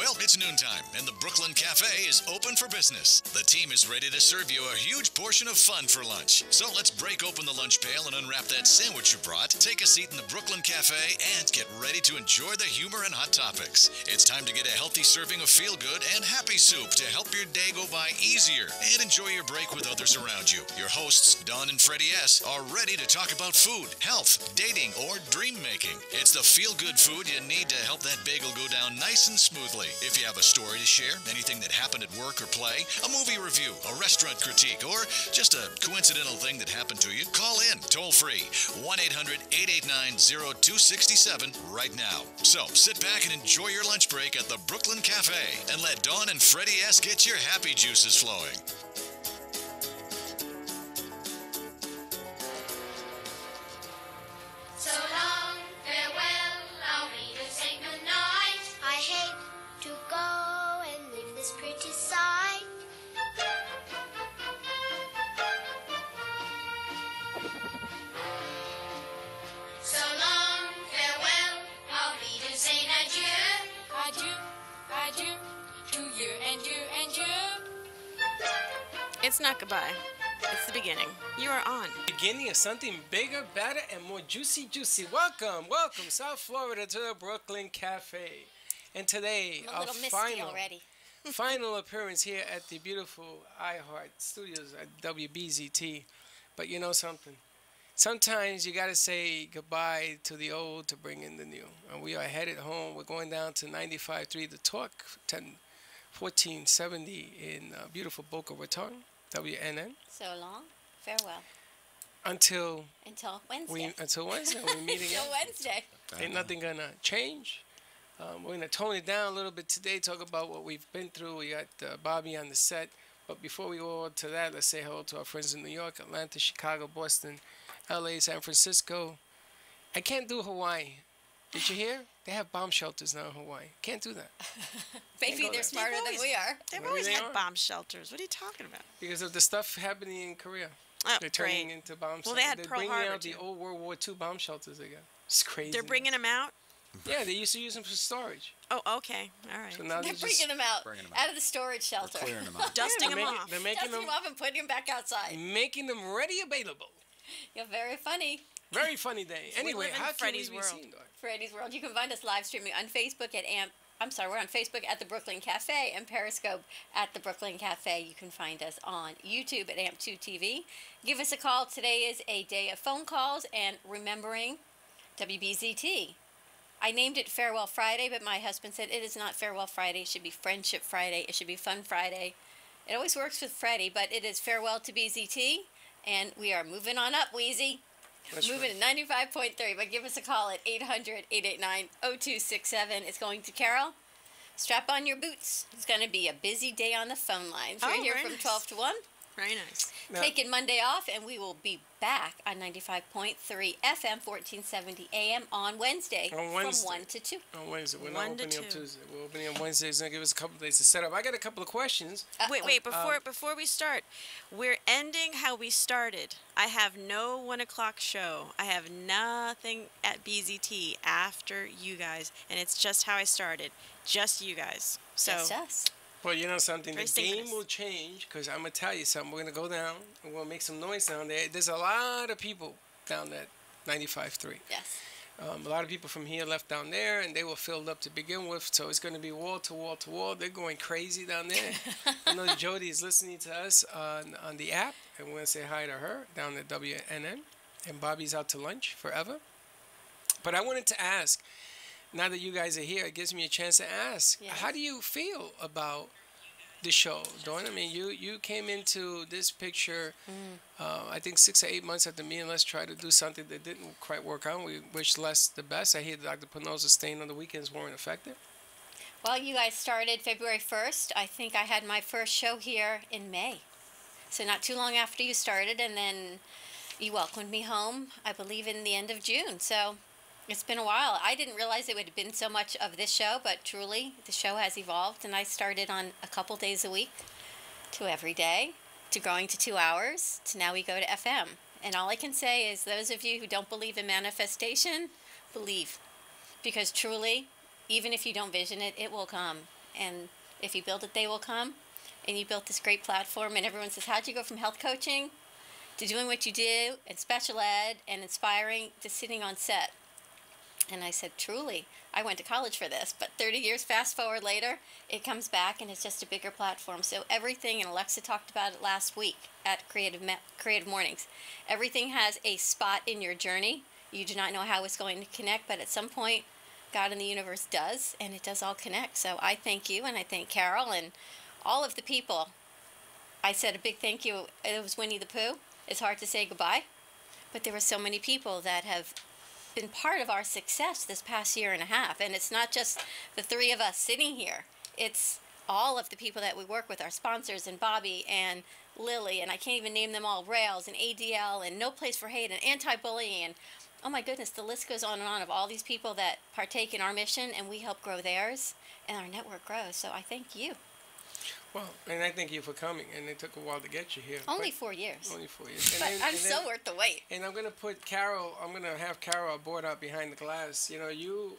Well, it's noontime, and the Brooklyn Cafe is open for business. The team is ready to serve you a huge portion of fun for lunch. So let's break open the lunch pail and unwrap that sandwich you brought, take a seat in the Brooklyn Cafe, and get ready to enjoy the humor and hot topics. It's time to get a healthy serving of feel-good and happy soup to help your day go by easier and enjoy your break with others around you. Your hosts, Don and Freddy S., are ready to talk about food, health, dating, or dream making. It's the feel-good food you need to help that bagel go down nice and smoothly. If you have a story to share, anything that happened at work or play, a movie review, a restaurant critique, or just a coincidental thing that happened to you, call in toll-free 1-800-889-0267 right now. So sit back and enjoy your lunch break at the Brooklyn Cafe and let Dawn and Freddy S. get your happy juices flowing. So long, farewell, I'll be to say goodnight. I hate to go and leave this pretty sight. So long, farewell, I'll be to say adieu. Adieu, adieu, to you and you and you. It's not goodbye. It's the beginning. You are on. Beginning of something bigger, better, and more juicy. Welcome, South Florida, to the Brooklyn Cafe. And today, I'm a our little misty already. final appearance here at the beautiful iHeart Studios at WBZT. But you know something? Sometimes you got to say goodbye to the old to bring in the new. And we are headed home. We're going down to 95.3 The Talk, 1470 in beautiful Boca Raton, WNN. So long, farewell. Until Wednesday. Until Wednesday, we meet again. Until Wednesday. Ain't nothing gonna change. We're gonna tone it down a little bit today. Talk about what we've been through. We got Bobby on the set, but before we go on to that, let's say hello to our friends in New York, Atlanta, Chicago, Boston, L.A., San Francisco. I can't do Hawaii. Did you hear? They have bomb shelters now in Hawaii. Can't do that. Maybe they're smarter than we are. They've Maybe always they had are. bomb shelters. What are you talking about? Because of the stuff happening in Korea. Oh, They're turning great. into bomb shelters. Well, they had They're Pearl bringing Harbor, out the too. old World War II bomb shelters again. It's crazy. They're bringing them out? Yeah, they used to use them for storage. Oh, okay. All right. So now They're just bringing them out of the storage shelter. Clearing them out. Dusting them they're off. They're making Dusting them off and putting them back outside. making them ready available. You're very funny. Very funny day. Anyway, live in how can Freddy's we be world. seen, Doc? Freddy's World. You can find us live streaming on Facebook at we're on Facebook at the Brooklyn Cafe and Periscope at the Brooklyn Cafe. You can find us on YouTube at AMP2 TV. Give us a call. Today is a day of phone calls and remembering WBZT. I named it Farewell Friday, but my husband said it is not Farewell Friday. It should be Friendship Friday. It should be Fun Friday. It always works with Freddy, but it is Farewell to BZT, and we are moving on up, Wheezy. That's Moving to 95.3, but give us a call at 800-889-0267. It's going to Carol. Strap on your boots. It's going to be a busy day on the phone lines. We're Oh, here very from nice. 12 to 1. Very nice. Now- Taking Monday off, and we will be back on 95.3 FM, 1470 AM on Wednesday, On Wednesday. from 1 to 2. On Wednesday. We're 1 not to opening up 2. Tuesday. We're opening up Wednesdays. Gonna give us a couple of days to set up. I got a couple of questions. Wait, before we start, we're ending how we started. I have no 1 o'clock show. I have nothing at BZT after you guys, and it's just how I started. Just you guys. So Just us. Well, you know something? Very The game synchronous. will change because I'm going to tell you something. We're going to go down and we'll make some noise down there. There's a lot of people down at 95.3. Yes. A lot of people from here left down there, and they were filled up to begin with. So it's going to be wall to wall to wall. They're going crazy down there. I know Jody is listening to us on the app, and we're going to say hi to her down at WNN. And Bobby's out to lunch forever. But I wanted to ask, now that you guys are here, it gives me a chance to ask, Yes. how do you feel about the show, Dawn? I mean, you came into this picture, I think 6 or 8 months after me and Les tried to do something that didn't quite work out. We wish Les the best. I hear Dr. Pinoza staying on the weekends weren't effective. Well, you guys started February 1st. I think I had my first show here in May. So not too long after you started, and then you welcomed me home, I believe, in the end of June. So it's been a while. I didn't realize it would have been so much of this show, but truly, the show has evolved, and I started on a couple days a week to every day, to going to 2 hours, to now we go to FM. And all I can say is those of you who don't believe in manifestation, believe. Because truly, even if you don't vision it, it will come. and if you build it, they will come. And you built this great platform, and everyone says, how'd you go from health coaching to doing what you do and special ed and inspiring to sitting on set? And I said, truly, I went to college for this. But 30 years fast forward later, it comes back and it's just a bigger platform. So everything, and Alexa talked about it last week at Creative Mornings, everything has a spot in your journey. You do not know how it's going to connect, but at some point, God and the universe does, and it does all connect. So I thank you, and I thank Carol and all of the people. I said a big thank you. It was Winnie the Pooh. It's hard to say goodbye, but there were so many people that have been part of our success this past year and a half. And it's not just the three of us sitting here. It's all of the people that we work with, our sponsors, and Bobby and Lily, and I can't even name them all, Rails and ADL and No Place for Hate and Anti-Bullying, and oh my goodness, the list goes on and on of all these people that partake in our mission, and we help grow theirs, and our network grows. So I thank you. Well, and I thank you for coming, and it took a while to get you here. Only 4 years. Only 4 years. But I'm so worth the wait. And I'm gonna put Carol. I'm gonna have Carol aboard out behind the glass. You know, you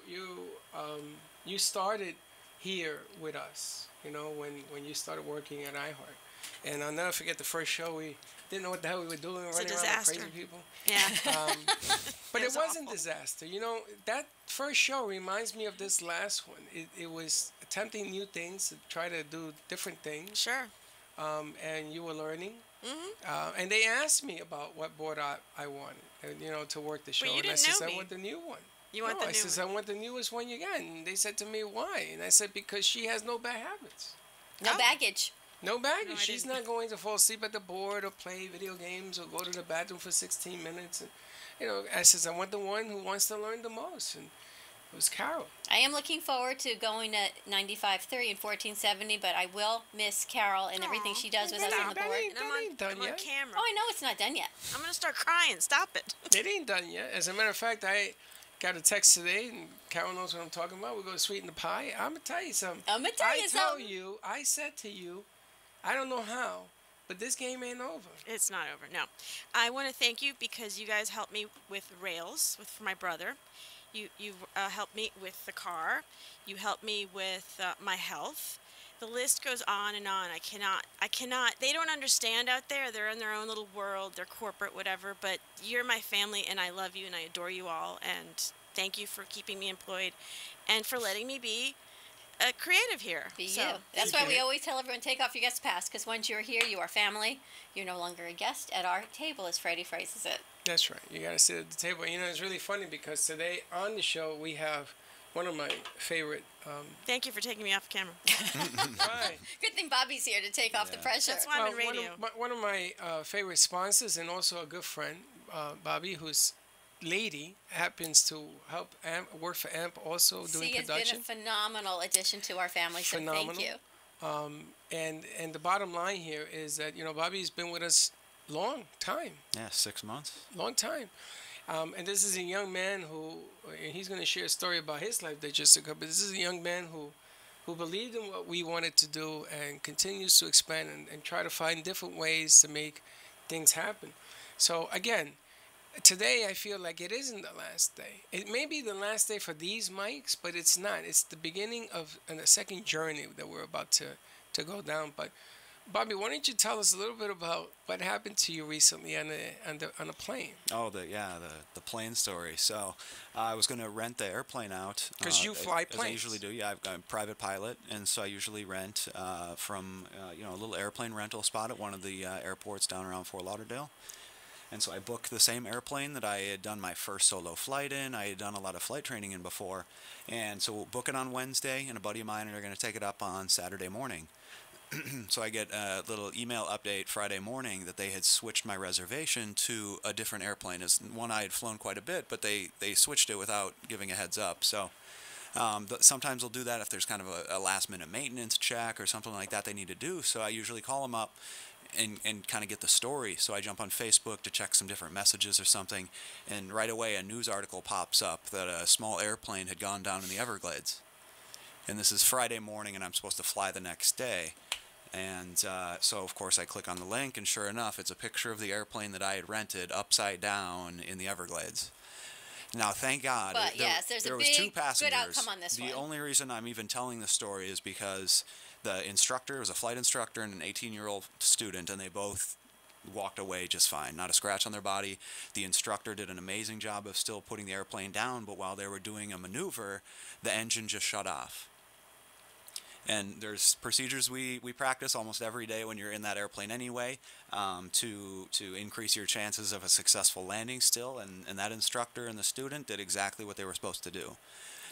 started here with us. You know, when you started working at iHeart, and I'll never forget the first show. We didn't know what the hell we were doing, It's a running around like disaster. crazy people. Yeah. But It it was wasn't awful. disaster. You know, that first show reminds me of this last one. It was attempting new things, to try to do different things, Sure. and you were learning. Hmm. And they asked me about what board I wanted, and, you know, to work the show. you And I didn't says, know I me. want the new one. You want No, the I new says, one. I want the newest one you got. And they said to me, why? And I said, because she has no bad habits. No Oh. baggage. No baggage. No, I She's didn't. not going to fall asleep at the board or play video games or go to the bathroom for 16 minutes. And, you know, I says, I want the one who wants to learn the most. And it was Carol. I am looking forward to going to 95.3 and 1470, but I will miss Carol and everything Aw, she does with us that on the ain't- board. And I'm ain't done I'm on yet. camera. Oh, I know it's not done yet. I'm gonna start crying. Stop it. It ain't done yet. As a matter of fact, I got a text today, and Carol knows what I'm talking about. We're going to sweeten the pie. I'm going to tell you something. I'm going to tell you something. I said to you, I don't know how, but this game ain't over. It's not over. No. I want to thank you because you guys helped me with Rails for my brother. You helped me with the car. You helped me with my health. The list goes on and on. I cannot. They don't understand out there. They're in their own little world. They're corporate, whatever. But you're my family, and I love you, and I adore you all. And thank you for keeping me employed, and for letting me be creative here. Be So, you. That's why thank we you. always tell everyone, take off your guest pass, because once you're here, you are family. You're no longer a guest at our table, as Freddy phrases it. That's right. You got to sit at the table. You know, it's really funny because today on the show we have one of my favorite. Thank you for taking me off camera. Right. Good thing Bobby's here to take off the pressure. That's why I'm in One radio. of one of my favorite sponsors and also a good friend, Bobby, whose lady happens to help work for AMP, also doing She has production. been a phenomenal addition to our family, so Phenomenal. thank you. And the bottom line here is that, you know, Bobby's been with us long time. Yeah, 6 months. Long time. And this is a young man who, and he's going to share a story about his life that just occurred, but this is a young man who believed in what we wanted to do and continues to expand and try to find different ways to make things happen. So again, today I feel like it isn't the last day. It may be the last day for these mics, but it's not. It's the beginning of a second journey that we're about to go down. But Bobby, why don't you tell us a little bit about what happened to you recently on a plane? Oh, the plane story. So I was going to rent the airplane out. 'Cause you fly as I planes. usually do. Yeah, I'm a private pilot, and so I usually rent from a little airplane rental spot at one of the airports down around Fort Lauderdale. And so I booked the same airplane that I had done my first solo flight in. I had done a lot of flight training in before. And so we'll book it on Wednesday, and a buddy of mine are going to take it up on Saturday morning. So I get a little email update Friday morning that they had switched my reservation to a different airplane. It's one I had flown quite a bit, but they switched it without giving a heads up. So sometimes they'll do that if there's kind of a last-minute maintenance check or something like that they need to do. So I usually call them up and kind of get the story. So I jump on Facebook to check some different messages or something, and right away a news article pops up that a small airplane had gone down in the Everglades. And this is Friday morning, and I'm supposed to fly the next day. And so, of course, I click on the link, and sure enough, it's a picture of the airplane that I had rented upside down in the Everglades. Now, thank God, But yes, there's there a was big, two good passengers. outcome on this The one. only reason I'm even telling this story is because the instructor was a flight instructor and an 18-year-old student, and they both walked away just fine. Not a scratch on their body. The instructor did an amazing job of still putting the airplane down, but while they were doing a maneuver, the engine just shut off. And there's procedures we practice almost every day when you're in that airplane anyway, to increase your chances of a successful landing still. And that instructor and the student did exactly what they were supposed to do.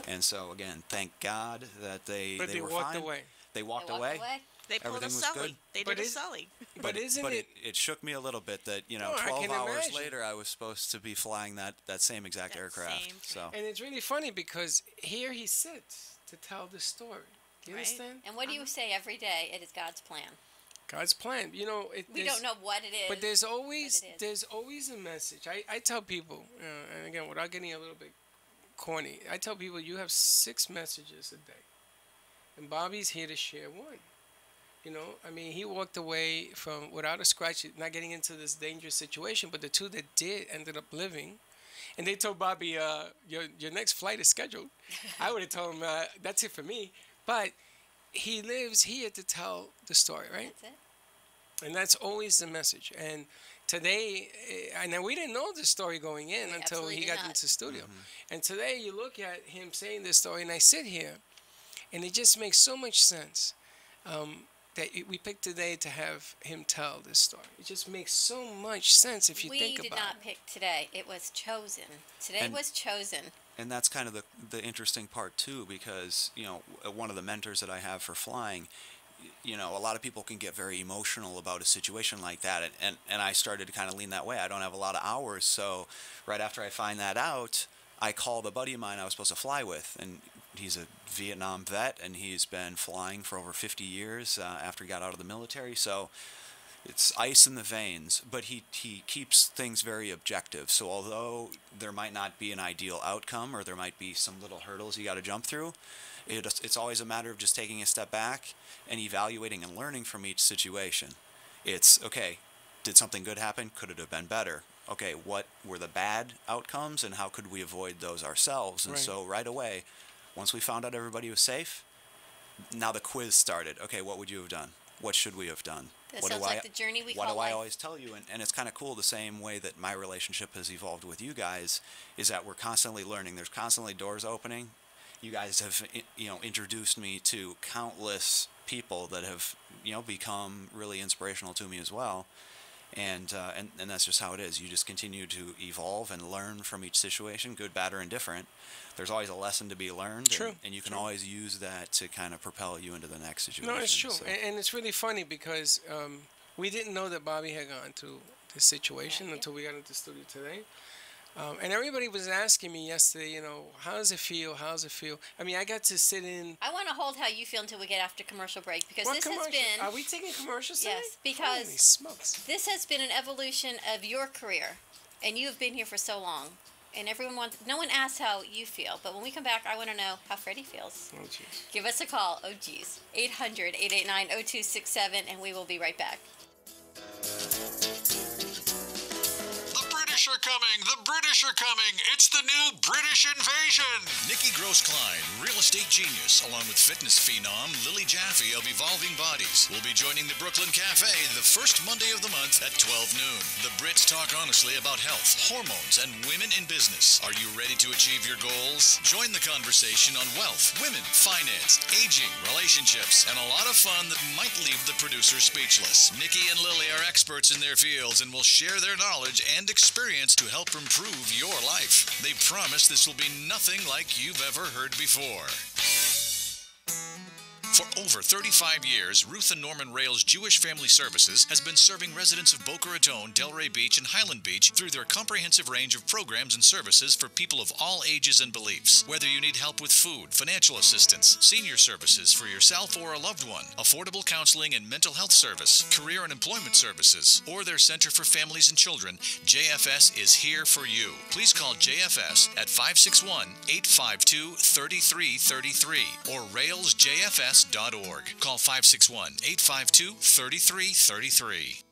And so, again, thank God that they were walked fine. away. They walked They walked away. away. They pulled a Everything was Sully. good. They But did a is- Sully. But isn't But it? it shook me a little bit that, No, I 12 can hours imagine. later I was supposed to be flying that same exact That aircraft. same So And it's really funny because here he sits to tell the story. Do you Right. understand? And what do you say every day? It is God's plan. God's plan. We there's- don't know what it is. But there's always it is. there's always a message. I tell people, and again, without getting a little bit corny, I tell people you have 6 messages a day, and Bobby's here to share one. I mean, he walked away from without a scratch, not getting into this dangerous situation. But the 2 that did ended up living, and they told Bobby, your next flight is scheduled. I would have told him that's it for me, but he lives here to tell the story, right? That's it. And that's always the message. And today, and we didn't know the story going in We until absolutely he did got not. into the studio. And today, you look at him saying this story, and I sit here, and it just makes so much sense that we picked today to have him tell this story. It just makes so much sense if you We think did about not it. pick today. It was chosen. Today And- was chosen. And that's kind of the interesting part too, because one of the mentors that I have for flying, a lot of people can get very emotional about a situation like that, and I started to kind of lean that way. I don't have a lot of hours, so right after I find that out, I called a buddy of mine I was supposed to fly with, and he's a Vietnam vet, and he's been flying for over 50 years after he got out of the military, so it's ice in the veins, but he keeps things very objective. So although there might not be an ideal outcome, or there might be some little hurdles you got to jump through, it's always a matter of just taking a step back and evaluating and learning from each situation. It's, okay, did something good happen? Could it have been better? Okay, what were the bad outcomes, and how could we avoid those ourselves? And Right. so right away, once we found out everybody was safe, now the quiz started. Okay, what would you have done? What should we have done? That What sounds do like I- the journey we what call do I life. always tell you? And it's kind of cool, the same way that my relationship has evolved with you guys, is that we're constantly learning. There's constantly doors opening. You guys have introduced me to countless people that have become really inspirational to me as well. And that's just how it is. You just continue to evolve and learn from each situation, good, bad, or indifferent. There's always a lesson to be learned. True, And you can true. always use that to kind of propel you into the next situation. No, it's true. So- And it's really funny because we didn't know that Bobby had gone through this situation until we got into the studio today. And everybody was asking me yesterday, how does it feel? How does it feel? I mean, I got to sit in. I want to hold how you feel until we get after commercial break, because What this commercial? has been Are we taking commercials today? Yes, because- Holy smokes. this has been an evolution of your career, and you have been here for so long. And no one asks how you feel, but when we come back, I want to know how Freddy feels. Oh, jeez. Give us a call. Oh, geez. 800-889-0267, and we will be right back. The British are coming! The British are coming! It's the new British invasion! Nikki Gross-Klein, real estate genius, along with fitness phenom Lily Jaffe of Evolving Bodies, will be joining the Brooklyn Cafe the first Monday of the month at 12 noon. The Brits talk honestly about health, hormones, and women in business. Are you ready to achieve your goals? Join the conversation on wealth, women, finance, aging, relationships, and a lot of fun that might leave the producer speechless. Nikki and Lily are experts in their fields and will share their knowledge and experience to help improve your life. They promise this will be nothing like you've ever heard before. For over 35 years, Ruth and Norman Rails Jewish Family Services has been serving residents of Boca Raton, Delray Beach, and Highland Beach through their comprehensive range of programs and services for people of all ages and beliefs. Whether you need help with food, financial assistance, senior services for yourself or a loved one, affordable counseling and mental health service, career and employment services, or their Center for Families and Children, JFS is here for you. Please call JFS at 561-852-3333 or railsjfs.org. Call 561-852-3333.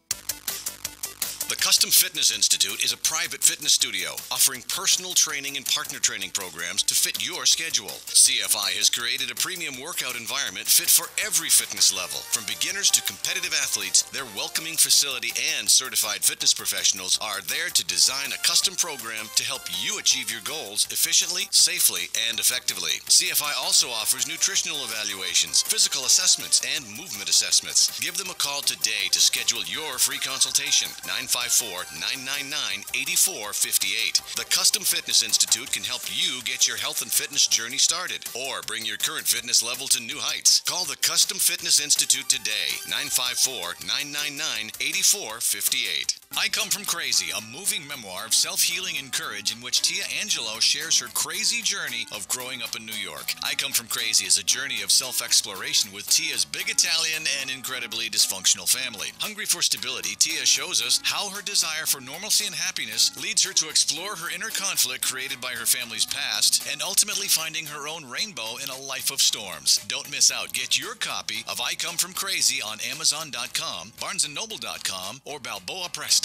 The Custom Fitness Institute is a private fitness studio offering personal training and partner training programs to fit your schedule. CFI has created a premium workout environment fit for every fitness level. From beginners to competitive athletes, their welcoming facility and certified fitness professionals are there to design a custom program to help you achieve your goals efficiently, safely, and effectively. CFI also offers nutritional evaluations, physical assessments, and movement assessments. Give them a call today to schedule your free consultation. 954-999-8458. The Custom Fitness Institute can help you get your health and fitness journey started or bring your current fitness level to new heights. Call the Custom Fitness Institute today. 954-999-8458. I Come From Crazy, a moving memoir of self-healing and courage in which Tia Angelo shares her crazy journey of growing up in New York. I Come From Crazy is a journey of self-exploration with Tia's big Italian and incredibly dysfunctional family. Hungry for stability, Tia shows us how her desire for normalcy and happiness leads her to explore her inner conflict created by her family's past and ultimately finding her own rainbow in a life of storms. Don't miss out. Get your copy of I Come From Crazy on Amazon.com, BarnesandNoble.com, or BalboaPress.com.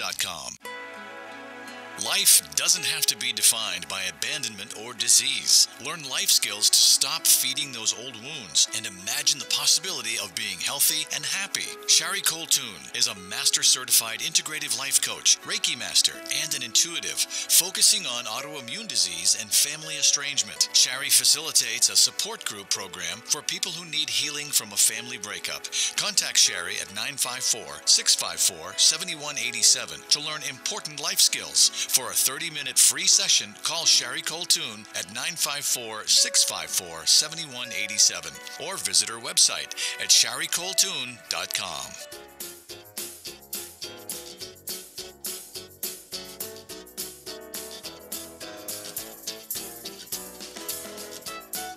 Life doesn't have to be defined by abandonment or disease. Learn life skills to stop feeding those old wounds and imagine the possibility of being healthy and happy. Shari Coltoon is a master certified integrative life coach, Reiki master, and an intuitive, focusing on autoimmune disease and family estrangement. Shari facilitates a support group program for people who need healing from a family breakup. Contact Shari at 954-654-7187 to learn important life skills. For a 30-minute free session, call Shari Coltoon at 954-654-7187 or visit her website at sharicoltoon.com.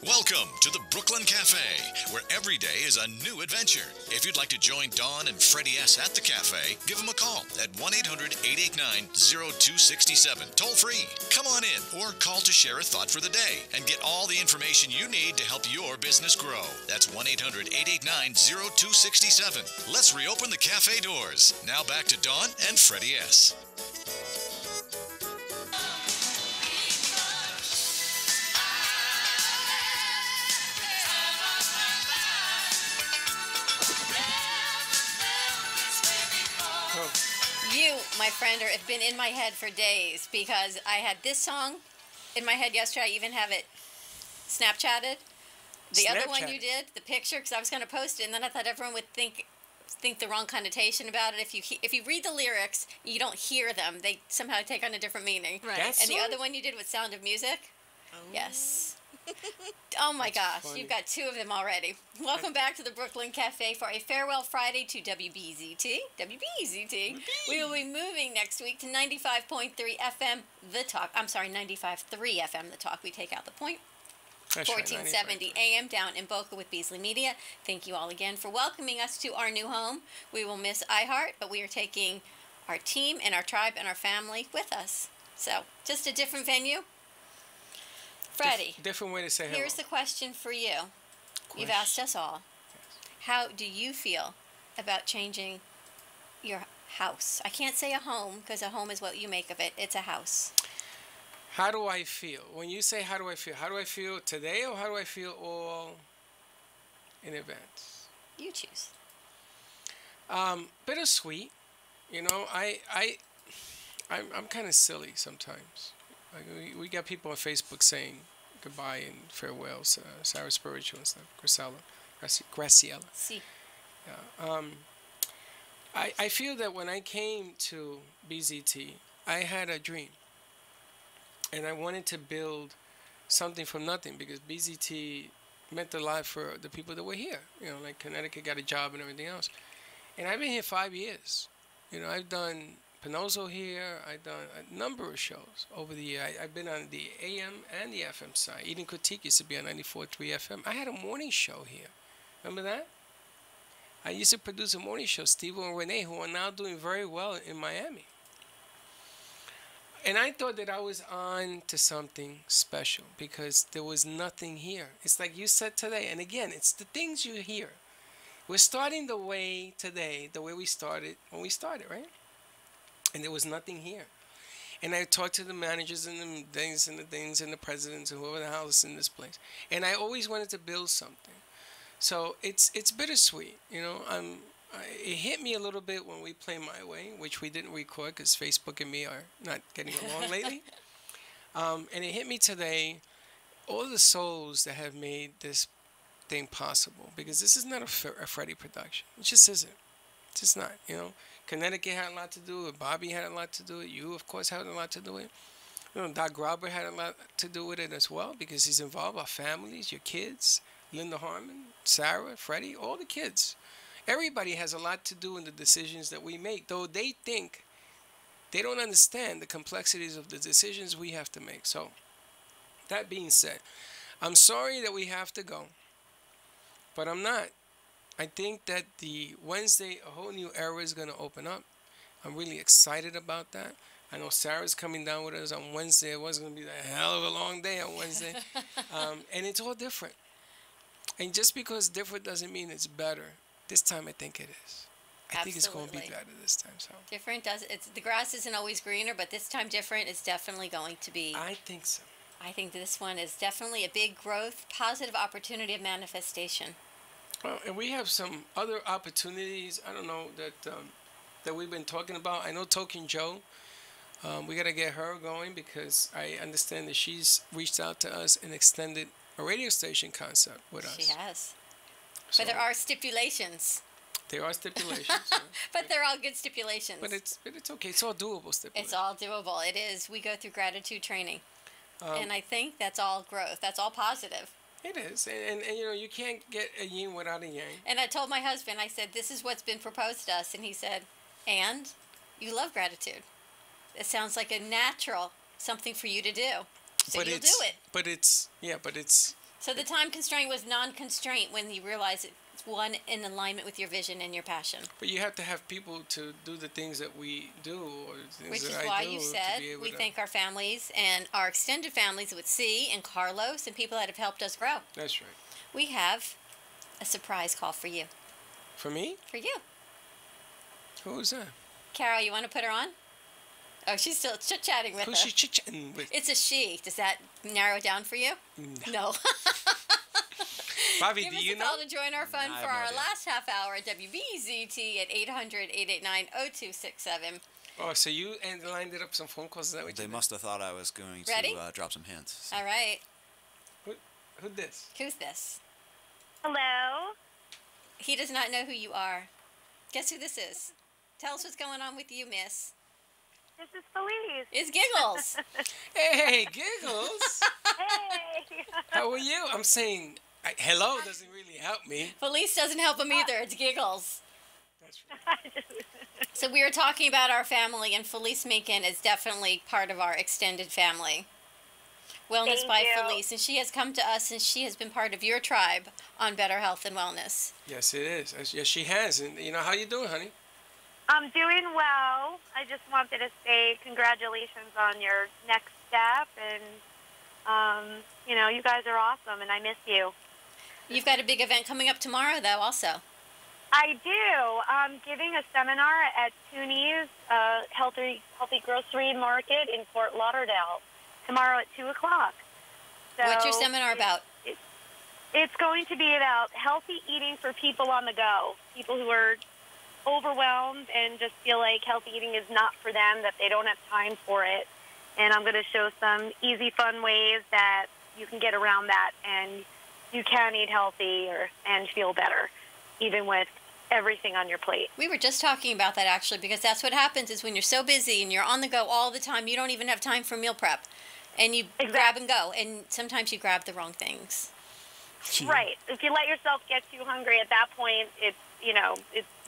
Welcome to the Brooklyn Cafe, where every day is a new adventure. If you'd like to join Dawn and Freddy S. at the cafe, give them a call at 1-800-889-0267, toll free. Come on in or call to share a thought for the day and get all the information you need to help your business grow. That's 1-800-889-0267. Let's reopen the cafe doors. Now back to Dawn and Freddy S. You, my friend, have been in my head for days because I had this song in my head yesterday. I even have it Snapchatted. The other one you did, the picture, because I was going to post it, and then I thought everyone would think the wrong connotation about it. If you read the lyrics, you don't hear them. They somehow take on a different meaning. Right. And the other one you did with Sound of Music? Oh. Yes. Oh my gosh, funny. You've got two of them already. Welcome back to the Brooklyn Cafe for a farewell Friday to WBZT. WBZT. We will be moving next week to 95.3 FM, The Talk. I'm sorry, 95.3 FM, The Talk. We take out the point. That's right, 1470 AM down in Boca with Beasley Media. Thank you all again for welcoming us to our new home. We will miss iHeart, but we are taking our team and our tribe and our family with us. So, just a different venue. Freddie, different way to say hello. here's the question for you. You've asked us all. How do you feel about changing your house? I can't say a home because a home is what you make of it. It's a house. How do I feel? When you say how do I feel today or how do I feel all in advance? You choose. Bittersweet. You know, I'm kind of silly sometimes. Like we got people on Facebook saying goodbye and farewells, Sarah Spiritual and stuff, Graciela. See. Yeah. I feel that when I came to BZT, I had a dream. And I wanted to build something from nothing because BZT meant a lot for the people that were here. You know, like Connecticut got a job and everything else. And I've been here 5 years. You know, I've done Penozo here. I've done a number of shows over the year. I've been on the AM and the FM side. Eating Critique used to be on 94.3 FM. I had a morning show here. Remember that? I used to produce a morning show, Steve and Renee, who are now doing very well in Miami. And I thought that I was on to something special because there was nothing here. It's like you said today. And again, it's the things you hear. We're starting the way today, the way we started when we started, right? and there was nothing here. And I talked to the managers and the presidents and whoever the hell is in this place. And I always wanted to build something. So it's bittersweet, you know. It hit me a little bit when we play My Way, which we didn't record because Facebook and me are not getting along lately. And it hit me today, all the souls that have made this thing possible, because this is not a Freddy production. It just isn't. It's just not, you know. Connecticut had a lot to do with it. Bobby had a lot to do with it. You, of course, had a lot to do with it. You know, Doc Robert had a lot to do with it as well, because he's involved. Our families, your kids, Linda Harmon, Sarah, Freddie, all the kids. Everybody has a lot to do in the decisions that we make, though they think they don't understand the complexities of the decisions we have to make. So, that being said, I'm sorry that we have to go, but I'm not. I think that the Wednesday, a whole new era is going to open up. I'm really excited about that. I know Sarah's coming down with us on Wednesday. It was going to be a hell of a long day on Wednesday. And it's all different. And just because different doesn't mean it's better. This time I think it is. I think it's going to be better this time. So different does it's the grass isn't always greener, but this time different is definitely going to be. I think so. I think this one is definitely a big growth, positive opportunity of manifestation. Well, and we have some other opportunities. I don't know that we've been talking about. I know Token Joe. We got to get her going, because I understand that she's reached out to us and extended a radio station concept with us. She has. So But there are stipulations. There are stipulations. Yeah. But they're all good stipulations. But it's okay. It's all doable stipulations. It's all doable. It is. We go through gratitude training. And I think that's all growth. That's all positive. It is. And you know, you can't get a yin without a yang. And I told my husband, I said, this is what's been proposed to us. And he said, and you love gratitude. It sounds like a natural something for you to do. So you'll do it. But it's... So the time constraint was non-constraint when you realize it's one in alignment with your vision and your passion. But you have to have people to do the things that we do, or things Which that is I why do, you to said be able we to... thank our families and our extended families with C and Carlos and people that have helped us grow. That's right. We have a surprise call for you. For me? For you. Who's that? Carol, you want to put her on? Oh, she's still chit-chatting with Who's us. she chit-chatting with? It's a she. Does that narrow it down for you? No. Bobby, Give do us you a know? call to join our fun I for have no our idea. last half hour at WBZT at 800-889-0267. Oh, so you lined it up some phone calls? Is that what They you must have thought I was going Ready? to drop some hints. All right. did? Who this? Who's this? Hello? He does not know who you are. Guess who this is? Tell us what's going on with you, miss. This is Felice. It's Giggles. Hey, Giggles. Hey! How are you? I'm saying hello doesn't really help me. Felice doesn't help him either. It's Giggles. That's right. So we were talking about our family, and Felice Macon is definitely part of our extended family. Wellness Thank by you. Felice, and she has come to us, and she has been part of your tribe on Better Health and Wellness. Yes, it is. Yes, she has. And you know, how you doing, honey? I'm doing well. I just wanted to say congratulations on your next step, and, you know, you guys are awesome, and I miss you. You've got a big event coming up tomorrow, though, also. I do. I'm giving a seminar at Tooney's Healthy Grocery Market in Fort Lauderdale tomorrow at 2 o'clock. So What's your seminar about? It's going to be about healthy eating for people on the go, people who are overwhelmed and just feel like healthy eating is not for them, that they don't have time for it. And I'm going to show some easy, fun ways that you can get around that, and you can eat healthy and feel better, even with everything on your plate. We were just talking about that, actually, because that's what happens is when you're so busy and you're on the go all the time, you don't even have time for meal prep. And you grab and go, and sometimes you grab the wrong things. Right. If you let yourself get too hungry at that point, it's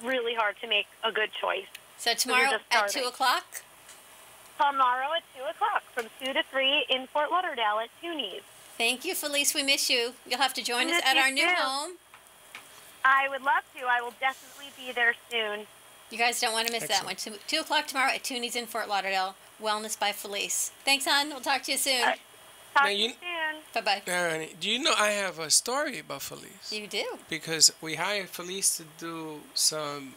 really hard to make a good choice. So tomorrow just at starting. 2 o'clock? Tomorrow at 2 o'clock from 2 to 3 in Fort Lauderdale at Tooney's. Thank you, Felice. We miss you. You'll have to join us Miss at you our new too. home. I would love to. I will definitely be there soon. You guys don't want to miss that one. 2 o'clock tomorrow at Tooney's in Fort Lauderdale. Wellness by Felice. Thanks, hon. We'll talk to you soon. Talk Now, to you soon. Bye-bye. All right, honey. Do you know I have a story about Felice? You do. Because we hired Felice to do some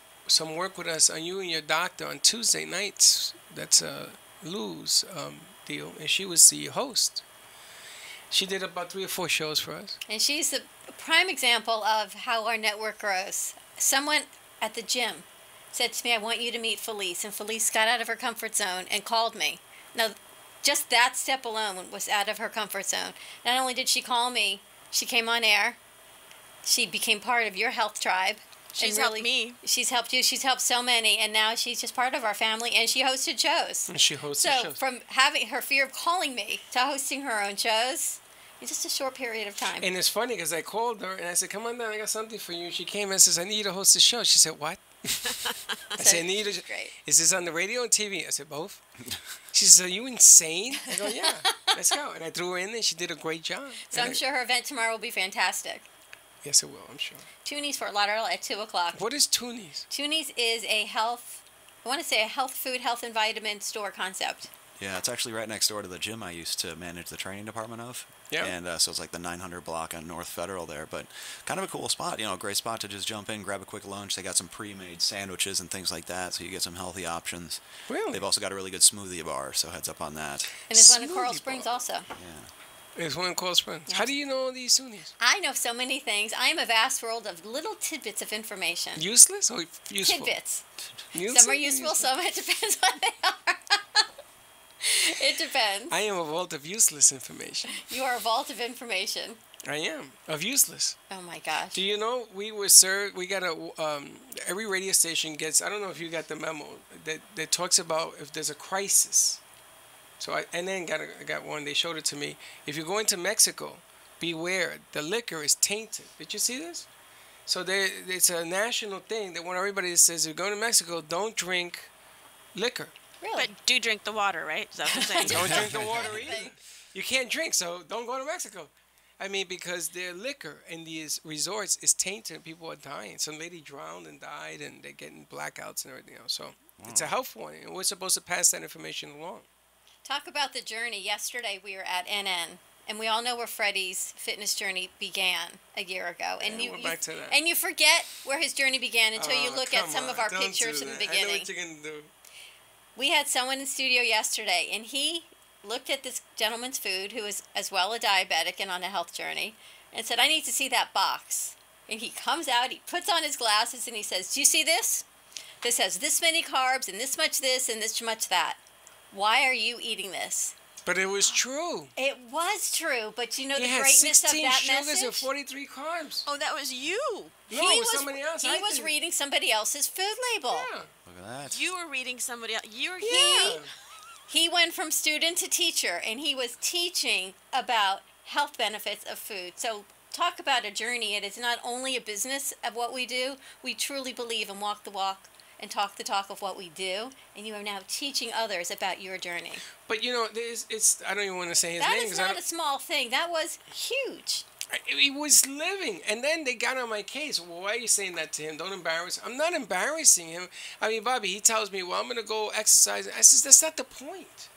work with us on you and your doctor on Tuesday nights That's Lou's deal, and she was the host. She did about 3 or 4 shows for us. And she's the prime example of how our network grows. Someone at the gym said to me, I want you to meet Felice. And Felice got out of her comfort zone and called me. Now, just that step alone was out of her comfort zone. Not only did she call me, she came on air. She became part of your health tribe. She's and helped me. She's helped you. She's helped so many. And now she's just part of our family. And she hosted shows. And she hosted So shows. from having her fear of calling me to hosting her own shows, in just a short period of time. And it's funny because I called her and I said, come on down, I got something for you. She came and says, I need you to host the show. She said, what? I said, I need you to. Great. Is this on the radio and TV? I said, both. She says, are you insane? I go, yeah, let's go. And I threw her in there. She did a great job. So I'm sure her event tomorrow will be fantastic. Yes, it will, I'm sure. Toonies Fort Lauderdale at 2 o'clock. What is Toonies? Toonies is a health, I want to say a health food, health and vitamin store concept. Yeah, it's actually right next door to the gym I used to manage the training department of. Yeah. And so it's like the 900 block on North Federal there. But kind of a cool spot, a great spot to just jump in, grab a quick lunch. They got some pre-made sandwiches and things like that, so you get some healthy options. Really? They've also got a really good smoothie bar, so heads up on that. And there's one in Coral Smoothie Springs bar. also. Yeah. There's one in Coral Springs. How do you know all these Toonies? I know so many things. I am a vast world of little tidbits of information. Useless or useful? Tidbits. Useless Some are or useful, some it depends what they are. It depends. I am a vault of useless information. You are a vault of information. I am. Of useless. Oh my gosh. Do you know we were served, we got every radio station gets, I don't know if you got the memo, that talks about if there's a crisis. So I got one, they showed it to me. If you're going to Mexico, beware, the liquor is tainted. Did you see this? So it's a national thing that when everybody says, you're going to Mexico, don't drink liquor. Really? But do drink the water, right? Is that what I'm saying? Don't drink the water either. You can't drink, so don't go to Mexico. I mean, because their liquor in these resorts is tainted and people are dying. Some lady drowned and died, and they're getting blackouts and everything else. So it's a health warning, and we're supposed to pass that information along. Talk about the journey. Yesterday we were at NN, and we all know where Freddy's fitness journey began a year ago. And Yeah, we're back to that. And you forget where his journey began until you look at Come some on, of our don't pictures do from the that. I know beginning. what you're going to do. We had someone in studio yesterday, and he looked at this gentleman's food, who is as well a diabetic and on a health journey, and said, I need to see that box. And he comes out, he puts on his glasses, and he says, do you see this? This has this many carbs, and this much this, and this much that. Why are you eating this? But it was true. It was true, but you know He the had greatness of 16 that sugars message? and 43 carbs. Oh, that was you. No, it was somebody else. He I was did. reading somebody else's food label. Yeah. Look at that. You were reading somebody else. You were Yeah. He went from student to teacher, and he was teaching about health benefits of food. So talk about a journey. It is not only a business of what we do. We truly believe and walk the walk and talk the talk of what we do. And you are now teaching others about your journey. But you know, it's I don't even want to say his That name. is 'cause I not don't- a small thing. That was huge. He was living, and then they got on my case. Well, why are you saying that to him? Don't embarrass him. I'm not embarrassing him. I mean, Bobby, he tells me, well, I'm going to go exercise. I says, that's not the point.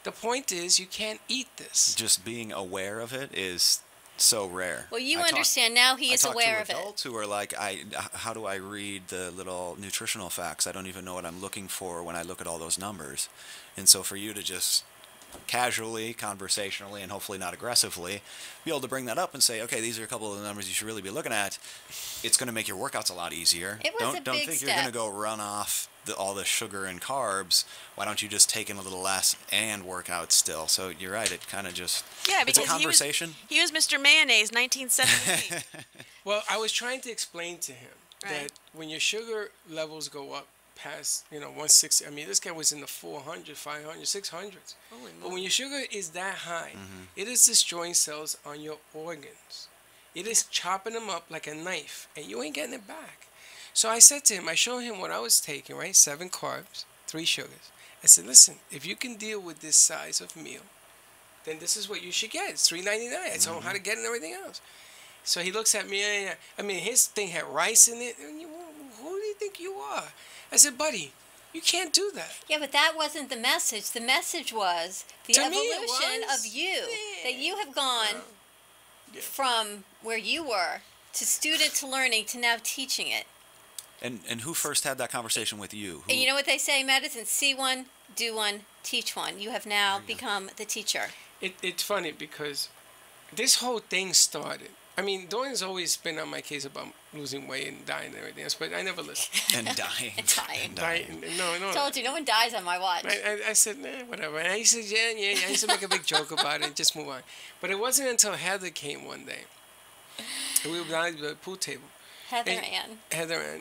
The point is you can't eat this. Just being aware of it is so rare. Well, you I talk- understand now he is I talk aware to of it. adults who are like, how do I read the little nutritional facts? I don't even know what I'm looking for when I look at all those numbers. And so for you to just casually, conversationally, and hopefully not aggressively, be able to bring that up and say, okay, these are a couple of the numbers you should really be looking at, it's going to make your workouts a lot easier. It was a Don't big think step. you're going to go run off all the sugar and carbs. Why don't you just take in a little less and work out still? So you're right, it kind of just, Yeah, it's because a conversation. he was Mr. Mayonnaise, 1978. Well, I was trying to explain to him Right. that when your sugar levels go up past, 160, I mean, this guy was in the 400, 500, 600s. But when your sugar is that high, it is destroying cells on your organs. It is chopping them up like a knife, and you ain't getting it back. So I said to him, I showed him what I was taking, right? 7 carbs, 3 sugars. I said, listen, if you can deal with this size of meal, then this is what you should get. It's $3.99. I told him how to get it and everything else. So he looks at me, I mean, his thing had rice in it. And who do you think you are? I said, buddy, you can't do that. Yeah, but that wasn't the message. The message was the To me, it evolution was. of you. That you have gone Yeah. from where you were to student to learning to now teaching it. And who first had that conversation with you? And you know what they say, medicine, see one, do one, teach one. You have now become the teacher. It's funny because this whole thing started. I mean, Dawn's always been on my case about losing weight and dying and everything else, but I never listened. And dying. And dying. No. Told you, no one dies on my watch. I said, nah, whatever. And I said, yeah. I used to make a big joke about it and just move on. But it wasn't until Heather came one day. And we were down at the pool table. Heather Ann.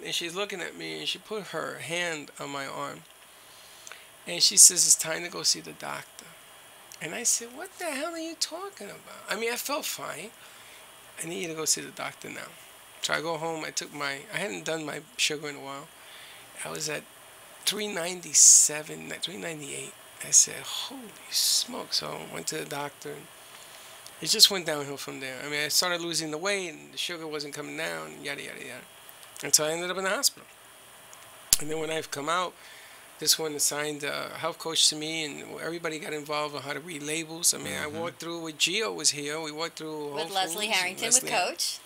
And she's looking at me, and she put her hand on my arm. And she says, it's time to go see the doctor. And I said, what the hell are you talking about? I mean, I felt fine. I need you to go see the doctor now. So I go home. I hadn't done my sugar in a while. I was at 397, 398. I said, holy smoke. So I went to the doctor. And it just went downhill from there. I mean, I started losing the weight, and the sugar wasn't coming down, and yada, yada, yada. And so I ended up in the hospital. And then when I've come out, this one assigned a health coach to me, and everybody got involved on how to read labels. I mean, I walked through with Gio was here. We walked through with Leslie Harrington, with Coach.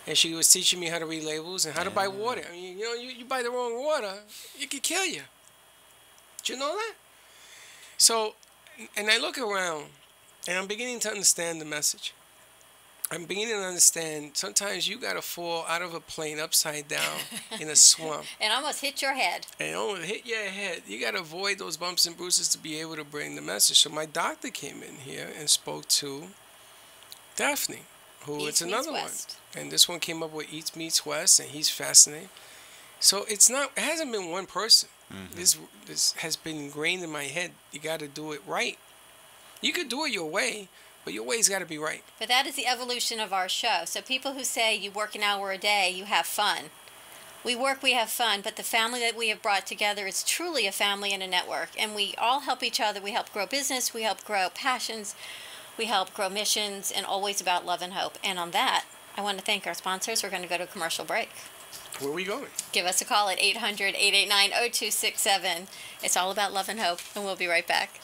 And she was teaching me how to read labels and how to buy water. I mean, you buy the wrong water, it could kill you. Did you know that? So, and I look around, and I'm beginning to understand the message. I'm beginning to understand sometimes you got to fall out of a plane upside down in a swamp. And almost hit your head. And almost hit your head. You got to avoid those bumps and bruises to be able to bring the message. So my doctor came in here and spoke to Daphne, who is another one. And this one came up with Eats Meets West, and he's fascinating. So it hasn't been one person. This has been ingrained in my head. You got to do it right. You could do it your way, but your way's got to be right. But that is the evolution of our show. So people who say you work an hour a day, you have fun. We work, we have fun, but the family that we have brought together is truly a family and a network. And we all help each other. We help grow business. We help grow passions. We help grow missions, and always about love and hope. And on that, I want to thank our sponsors. We're going to go to a commercial break. Where are we going? Give us a call at 800-889-0267. It's all about love and hope, and we'll be right back.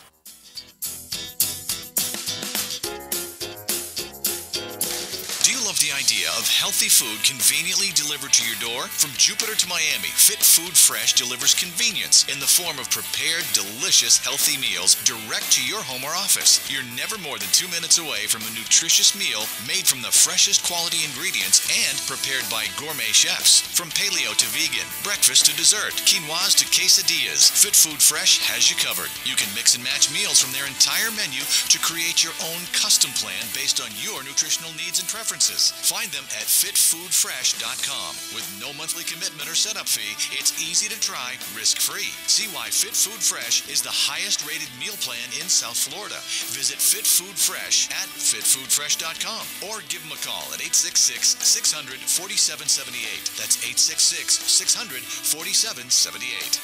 Love the idea of healthy food conveniently delivered to your door? From Jupiter to Miami, Fit Food Fresh delivers convenience in the form of prepared, delicious, healthy meals direct to your home or office. You're never more than 2 minutes away from a nutritious meal made from the freshest quality ingredients and prepared by gourmet chefs. From paleo to vegan, breakfast to dessert, quinoas to quesadillas, Fit Food Fresh has you covered. You can mix and match meals from their entire menu to create your own custom plan based on your nutritional needs and preferences. Find them at fitfoodfresh.com. With no monthly commitment or setup fee, it's easy to try, risk-free. See why Fit Food Fresh is the highest-rated meal plan in South Florida. Visit Fit Food Fresh at fitfoodfresh.com or give them a call at 866-600-4778. That's 866-600-4778.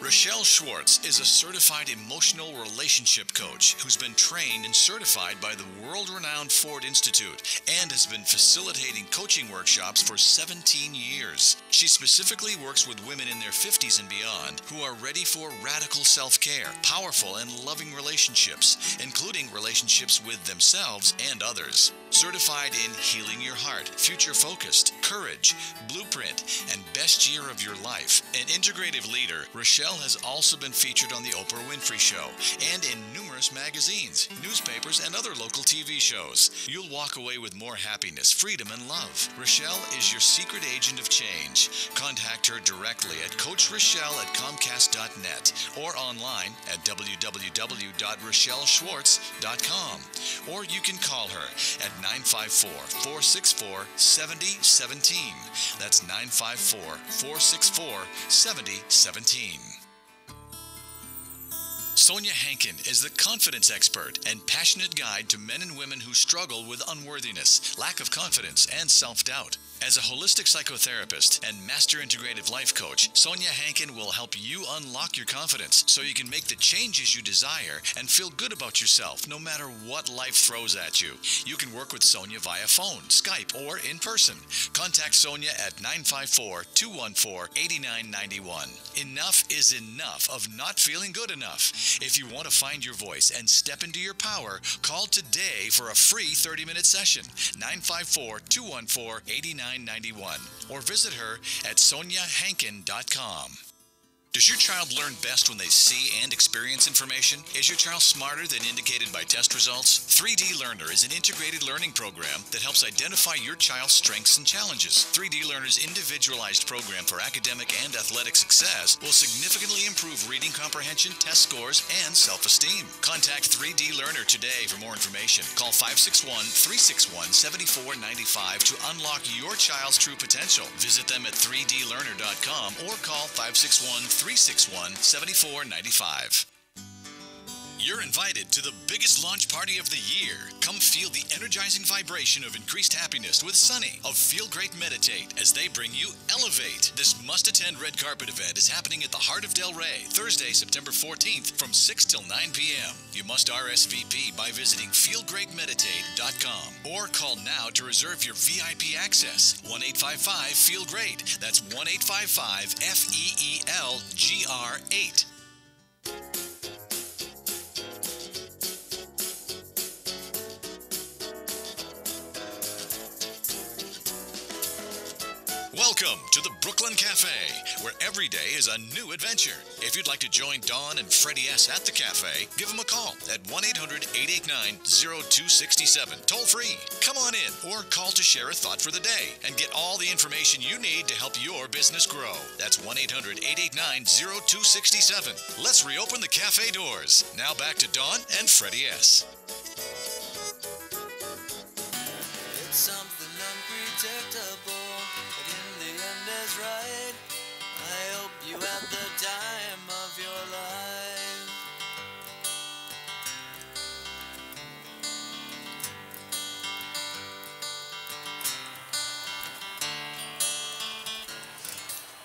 Rochelle Schwartz is a certified emotional relationship coach who's been trained and certified by the world-renowned Ford Institute and has been facilitating coaching workshops for 17 years. She specifically works with women in their 50s and beyond who are ready for radical self-care, powerful and loving relationships, including relationships with themselves and others. Certified in Healing Your Heart, Future Focused, Courage, Blueprint, and Best Year of Your Life. An integrative leader, Rochelle has also been featured on The Oprah Winfrey Show and in numerous magazines, newspapers, and other local TV shows. You'll walk away with more happiness, freedom, and love. Rochelle is your secret agent of change. Contact her directly at CoachRochelle@Comcast.net or online at www.rochelleschwartz.com. Or you can call her at 954-464-7017. That's 954-464-7017. Sonia Hankin is the confidence expert and passionate guide to men and women who struggle with unworthiness, lack of confidence, and self-doubt. As a holistic psychotherapist and master integrative life coach, Sonia Hankin will help you unlock your confidence so you can make the changes you desire and feel good about yourself no matter what life throws at you. You can work with Sonia via phone, Skype, or in person. Contact Sonia at 954-214-8991. Enough is enough of not feeling good enough. If you want to find your voice and step into your power, call today for a free 30-minute session. 954-214-8991. $39.91 or visit her at soniahankin.com. Does your child learn best when they see and experience information? Is your child smarter than indicated by test results? 3D Learner is an integrated learning program that helps identify your child's strengths and challenges. 3D Learner's individualized program for academic and athletic success will significantly improve reading comprehension, test scores, and self-esteem. Contact 3D Learner today for more information. Call 561-361-7495 to unlock your child's true potential. Visit them at 3dlearner.com or call 561-361-7495. You're invited to the biggest launch party of the year. Come feel the energizing vibration of increased happiness with Sunny of Feel Great Meditate as they bring you Elevate. This must-attend red carpet event is happening at the Heart of Del Rey, Thursday, September 14th from 6 till 9 p.m. You must RSVP by visiting feelgreatmeditate.com or call now to reserve your VIP access. 1-855-FEEL-GREAT. That's 1-855-FEELGR8. Welcome to the Brooklyn Cafe, where every day is a new adventure. If you'd like to join Dawn and Freddy S. at the cafe, give them a call at 1-800-889-0267, toll free. Come on in or call to share a thought for the day and get all the information you need to help your business grow. That's 1-800-889-0267. Let's reopen the cafe doors. Now back to Dawn and Freddy S. It's something unpredictable. Right. I hope you had the time of your life.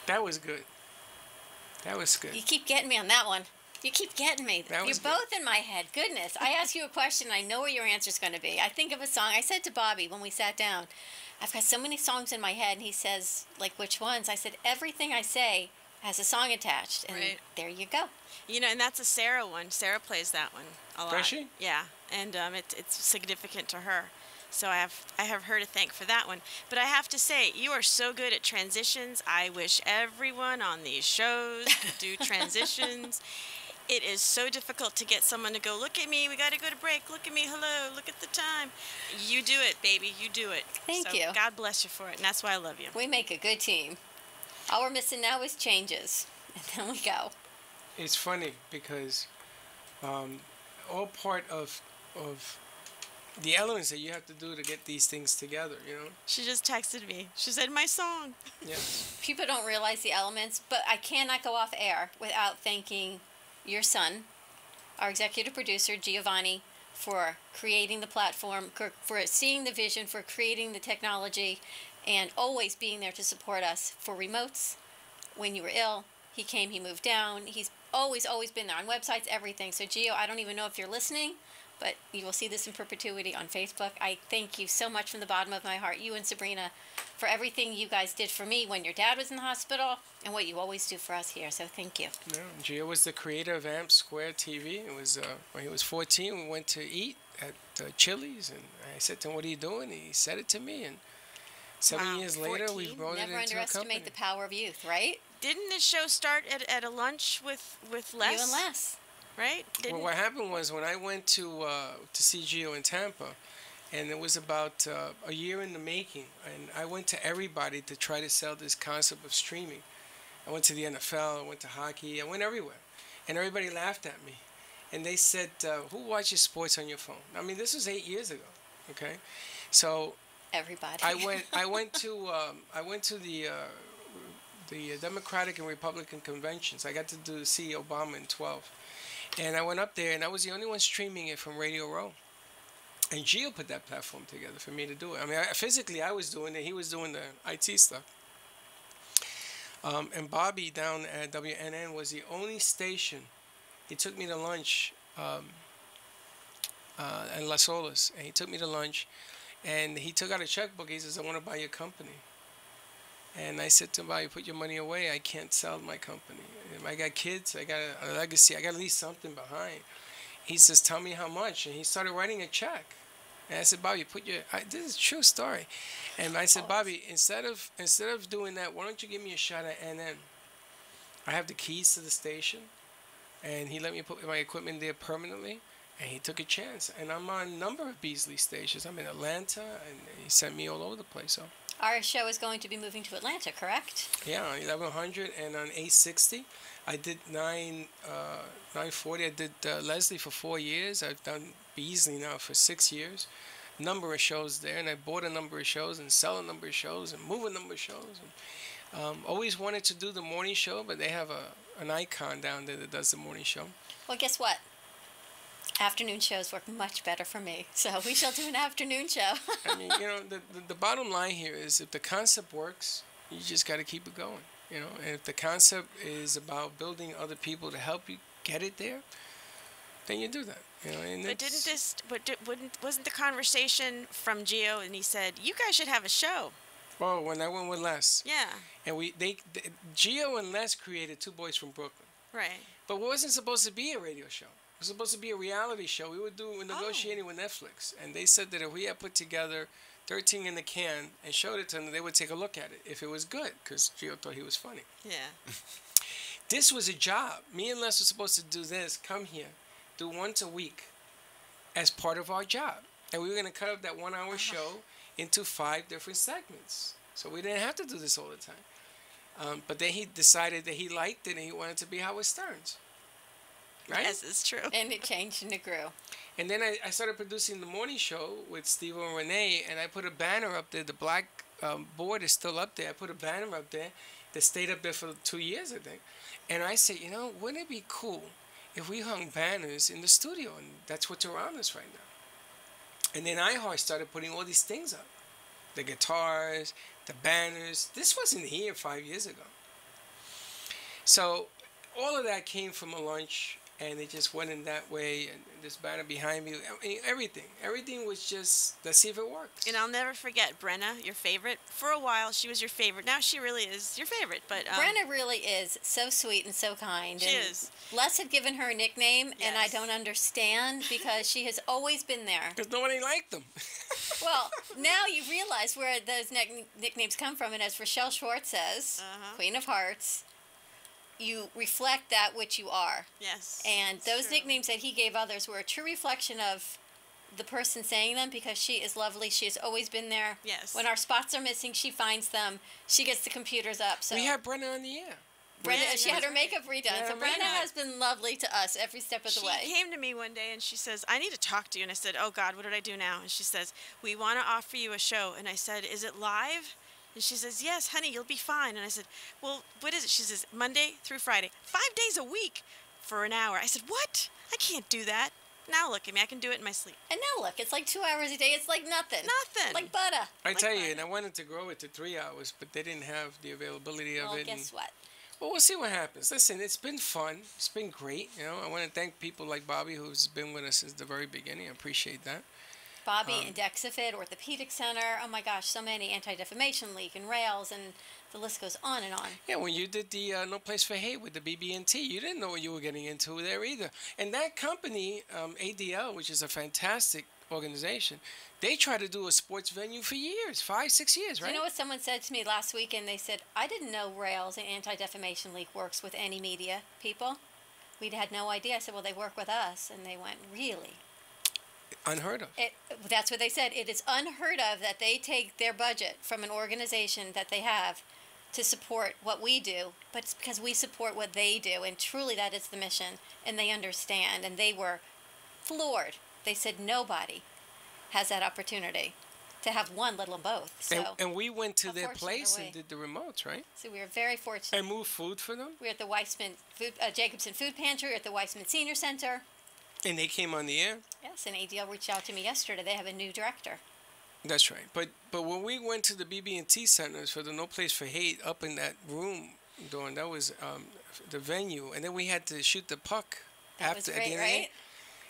That was good. That was good. You keep getting me on that one. You keep getting me. That You're was good. both in my head. Goodness. I ask you a question. I know what your answer's going to be. I think of a song. I said to Bobby when we sat down, I've got so many songs in my head. And he says, like, which ones? I said, everything I say has a song attached. And Right. there you go. You know, and that's a Sarah one. Sarah plays that one a lot. Does she? Yeah, and it's significant to her. So I have her to thank for that one. But I have to say, you are so good at transitions. I wish everyone on these shows could do transitions. It is so difficult to get someone to go, look at me, we got to go to break, look at me, hello, look at the time. You do it, baby, you do it. Thank So you. God bless you for it, and that's why I love you. We make a good team. All we're missing now is changes. And then we go. It's funny because all part of the elements that you have to do to get these things together, you know? She just texted me. She said, my song. Yeah. People don't realize the elements, but I cannot go off air without thanking your son, our executive producer, Giovanni, for creating the platform, for seeing the vision, for creating the technology, and always being there to support us for remotes. When you were ill, he came, he moved down. He's always been there on websites, everything. So, Gio, I don't even know if you're listening, but you will see this in perpetuity on Facebook. I thank you so much from the bottom of my heart, you and Sabrina, for everything you guys did for me when your dad was in the hospital and what you always do for us here. So thank you. No, Gio was the creator of Amp Square TV. It was when he was 14. We went to eat at Chili's, and I said to him, "What are you doing?" He said it to me, and 7 years later, we 14? brought Never it into a company. underestimate the power of youth, right? Didn't the show start at a lunch with Les? You and Les. Right? Didn't Well, what happened was when I went to see Gio in Tampa, and it was about a year in the making, and I went to everybody to try to sell this concept of streaming. I went to the NFL, I went to hockey, I went everywhere, and everybody laughed at me, and they said, "Who watches sports on your phone?" I mean, this was 8 years ago, okay? So Everybody. I went to the Democratic and Republican conventions. I got to see Obama in 12. And I went up there, and I was the only one streaming it from Radio Row. And Gio put that platform together for me to do it. I mean, physically, I was doing it. He was doing the IT stuff. And Bobby down at WNN was the only station. He took me to lunch in Las Olas, and he took me to lunch. And he took out a checkbook. He says, "I want to buy your company." And I said to him, "You put your money away. I can't sell my company. I got kids. I got a legacy. I got to leave something behind." He says, "Tell me how much." And he started writing a check. And I said, Bobby, this is a true story. And I said, Bobby, instead of doing that, why don't you give me a shot at NN? I have the keys to the station, and he let me put my equipment there permanently, and he took a chance. And I'm on a number of Beasley stations. I'm in Atlanta, and he sent me all over the place. So Our show is going to be moving to Atlanta, correct? yeah, on 1100 and on 860. I did 940. I did Leslie for 4 years. I've done Beasley now for 6 years. Number of shows there, and I bought a number of shows and sell a number of shows and move a number of shows. And, always wanted to do the morning show, but they have an icon down there that does the morning show. Well, guess what? Afternoon shows work much better for me, so we shall do an afternoon show. I mean, the bottom line here is if the concept works, you just got to keep it going. And if the concept is about building other people to help you get it there, then you do that. And wasn't the conversation from Gio, and he said, you guys should have a show. Oh, when I went with Les. Yeah. And Gio and Les created Two Boys from Brooklyn. Right. But it wasn't supposed to be a radio show. It was supposed to be a reality show. We were negotiating with Netflix, and they said that if we had put together 13 in the can and showed it to them, they would take a look at it if it was good, because Gio thought he was funny. Yeah. This was a job. Me and Les were supposed to do this, come here, do once a week as part of our job. And we were going to cut up that 1 hour show into 5 different segments. So we didn't have to do this all the time. But then he decided that he liked it and he wanted to be Howard Stearns. Right? Yes, it's true. And it changed and it grew. And then I started producing the morning show with Steve and Renee, and I put a banner up there. The black board is still up there. I put a banner up there that stayed up there for 2 years, I think. And I said, wouldn't it be cool if we hung banners in the studio? And that's what's around us right now. And then iHeart started putting all these things up. The guitars, the banners. This wasn't here 5 years ago. So all of that came from a lunch, and it just went in that way. And this banner behind me, I mean, everything was just, let's see if it works. And I'll never forget Brenna, your favorite. For a while, she was your favorite. Now she really is your favorite. But Brenna really is so sweet and so kind. She and is. Les had given her a nickname, and I Yes. don't understand because she has always been there. Because nobody liked them. Well, now you realize where those nicknames come from, and as Rochelle Schwartz says, Queen of Hearts, you reflect that which you are. Yes. And it's those true. nicknames that he gave others were a true reflection of the person saying them, because she is lovely. She has always been there. Yes. When our spots are missing, she finds them. She gets the computers up. So We had Brenna on the air. Brenda, Yeah, she had her makeup redone. Yeah, So her Brenda makeup. has been lovely to us every step of the She way. came to me one day and she says, I need to talk to you. And I said, oh, God, what did I do now? And she says, we want to offer you a show. And I said, is it live? And she says, yes, honey, you'll be fine. And I said, well, what is it? She says, Monday through Friday, 5 days a week for an hour. I said, what? I can't do that. Now look at me. I can do it in my sleep. And now look, it's like 2 hours a day. It's like nothing. Nothing. Like butter. I tell you, and I wanted to grow it to 3 hours, but they didn't have the availability of Well, it. guess what? Well, we'll see what happens. Listen, it's been fun. It's been great. I want to thank people like Bobby, who's been with us since the very beginning. I appreciate that. Bobby and Dexafit, Orthopedic Center. Oh my gosh, so many. Anti-Defamation League and Rails, and the list goes on and on. Yeah, when you did the No Place for Hate with the BB&T, you didn't know what you were getting into there either. And that company, ADL, which is a fantastic organization, they tried to do a sports venue for years, 5, 6 years, Do right? you know what someone said to me last week? And they said, I didn't know Rails and Anti-Defamation League works with any media people. We'd had no idea. I said, well, they work with us. And they went, really? Unheard of. That's what they said. It is unheard of that they take their budget from an organization that they have to support what we do, but it's because we support what they do, and truly that is the mission, and they understand, and they were floored. They said nobody has that opportunity to have one, let alone both. So, And we went to how their fortunate place are we? and did the remotes, right? So we were very fortunate. And moved food for them. We were at the Weissman Jacobson Food Pantry, at the Weissman Senior Center. And they came on the air. Yes, and ADL reached out to me yesterday. They have a new director. That's right. But when we went to the BB&T centers for the No Place for Hate up in that room, Dawn, that was the venue, and then we had to shoot the puck That after. was at great, the end. right?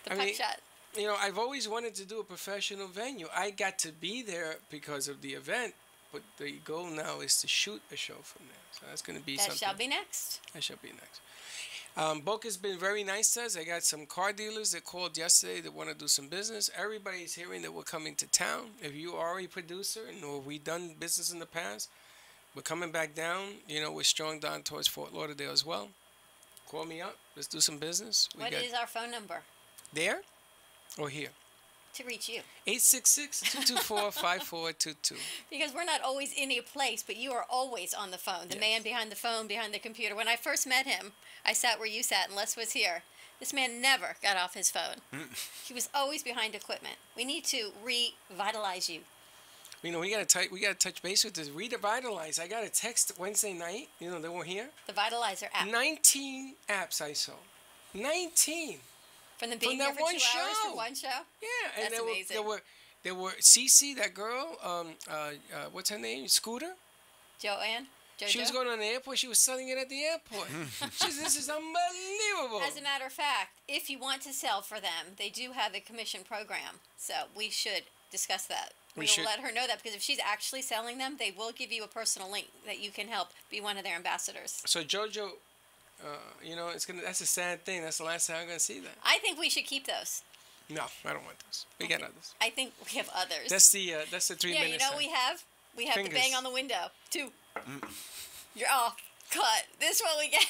The I puck mean, shot. I've always wanted to do a professional venue. I got to be there because of the event, but the goal now is to shoot a show from there. So that's going to be That something. shall be next. That shall be next. Boca's been very nice to us. I got some car dealers that called yesterday that want to do some business. Everybody's hearing that we're coming to town. If you are a producer and or we done business in the past, we're coming back down. You know, we're strong down towards Fort Lauderdale as well. Call me up. Let's do some business. What is our phone number There or here? to reach you? 866-224-5422. Because we're not always in a place, but you are always on the phone. The man behind the phone, behind the computer. When I first met him, I sat where you sat and Les was here. This man never got off his phone. He was always behind equipment. We need to revitalize you. You know, we gotta touch base with this. Revitalize. I got a text Wednesday night. You know, they were here. The Vitalizer app. 19 apps I saw. 19. From the being that here for one 2 hours show. for one show? Yeah, and That's amazing. there were Cece, that girl. What's her name? Scooter. Joanne? JoJo? She was going on the airport. She was selling it at the airport. She said, "This is unbelievable." As a matter of fact, if you want to sell for them, they do have a commission program. So we should discuss that. We We'll should. let her know that, because if she's actually selling them, they will give you a personal link that you can help be one of their ambassadors. So JoJo, you know, that's a sad thing. That's the last time I'm gonna see that. I think we should keep those. No, I don't want those. We got others. I think we have others. That's the 3 yeah, minutes. you know what we have? We have the Fingers. bang on the window, too. You're off. Cut. This one we get.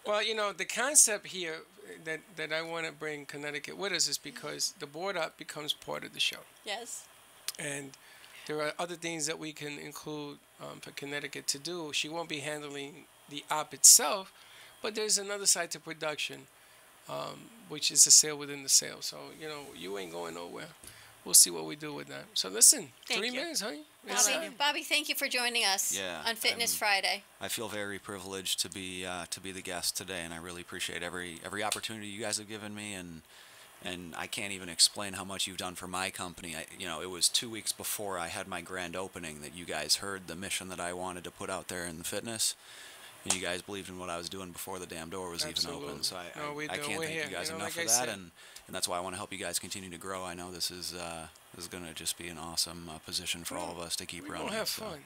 Well, you know, the concept here that I want to bring Connecticut with us is because the board up becomes part of the show. Yes. And there are other things that we can include for Connecticut to do. She won't be handling the op itself, but there's another side to production, which is the sale within the sale. So, you know, you ain't going nowhere. We'll see what we do with that. So listen, Thank 3 you. minutes, honey. It's Bobby, time. Bobby, thank you for joining us on Fitness Friday. I feel very privileged to be the guest today, and I really appreciate every opportunity you guys have given me, and I can't even explain how much you've done for my company. You know, it was 2 weeks before I had my grand opening that you guys heard the mission that I wanted to put out there in the fitness, and you guys believed in what I was doing before the damn door was even open. So I can't thank you guys enough for that, and that's why I want to help you guys continue to grow. I know this is going to just be an awesome position for all of us to keep running. We'll have so. fun.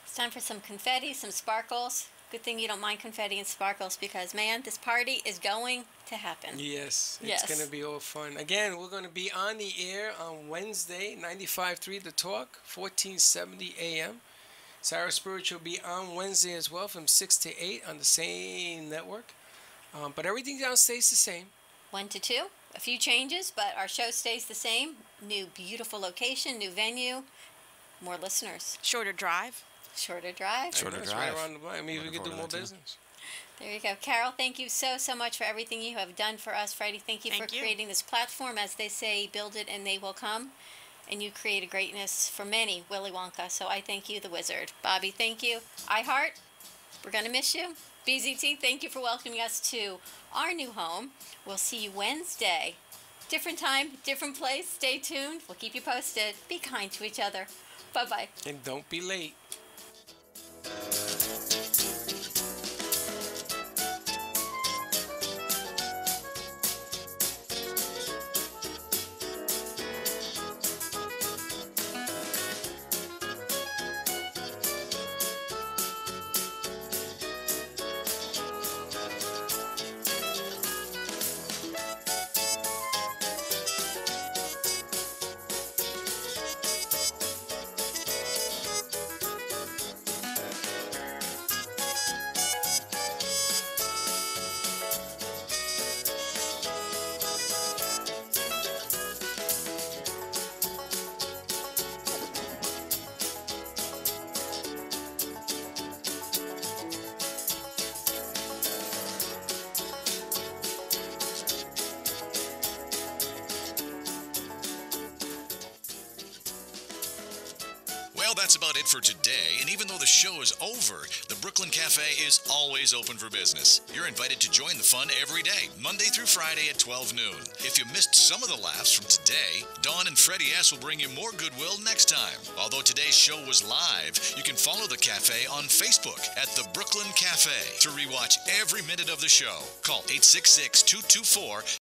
It's time for some confetti, some sparkles. Good thing you don't mind confetti and sparkles, because, man, this party is going to happen. Yes, it's Yes. going to be all fun. Again, we're going to be on the air on Wednesday, 95.3 The Talk, 1470 a.m. Sarah Spiritual will be on Wednesday as well from 6 to 8 on the same network. But everything else stays the same. 1 to 2. A few changes, but our show stays the same. New beautiful location, new venue, more listeners. Shorter drive. Shorter drive. Shorter That's drive. right around the block. I mean, we Looking could do forward more to that, too. business. There you go. Carol, thank you so much for everything you have done for us. Freddie, thank you Thank for you. creating this platform. As they say, build it and they will come. And you create a greatness for many, Willy Wonka. So I thank you, the wizard. Bobby, thank you. iHeart, we're going to miss you. BZT, thank you for welcoming us to our new home. We'll see you Wednesday. Different time, different place. Stay tuned. We'll keep you posted. Be kind to each other. Bye-bye. And don't be late. Well, that's about it for today, and even though the show is over, the Brooklyn Cafe is always open for business. You're invited to join the fun every day, Monday through Friday at 12 noon. If you missed some of the laughs from today, Dawn and Freddy S. will bring you more goodwill next time. Although today's show was live, you can follow the cafe on Facebook at the Brooklyn Cafe to rewatch every minute of the show. Call 866-224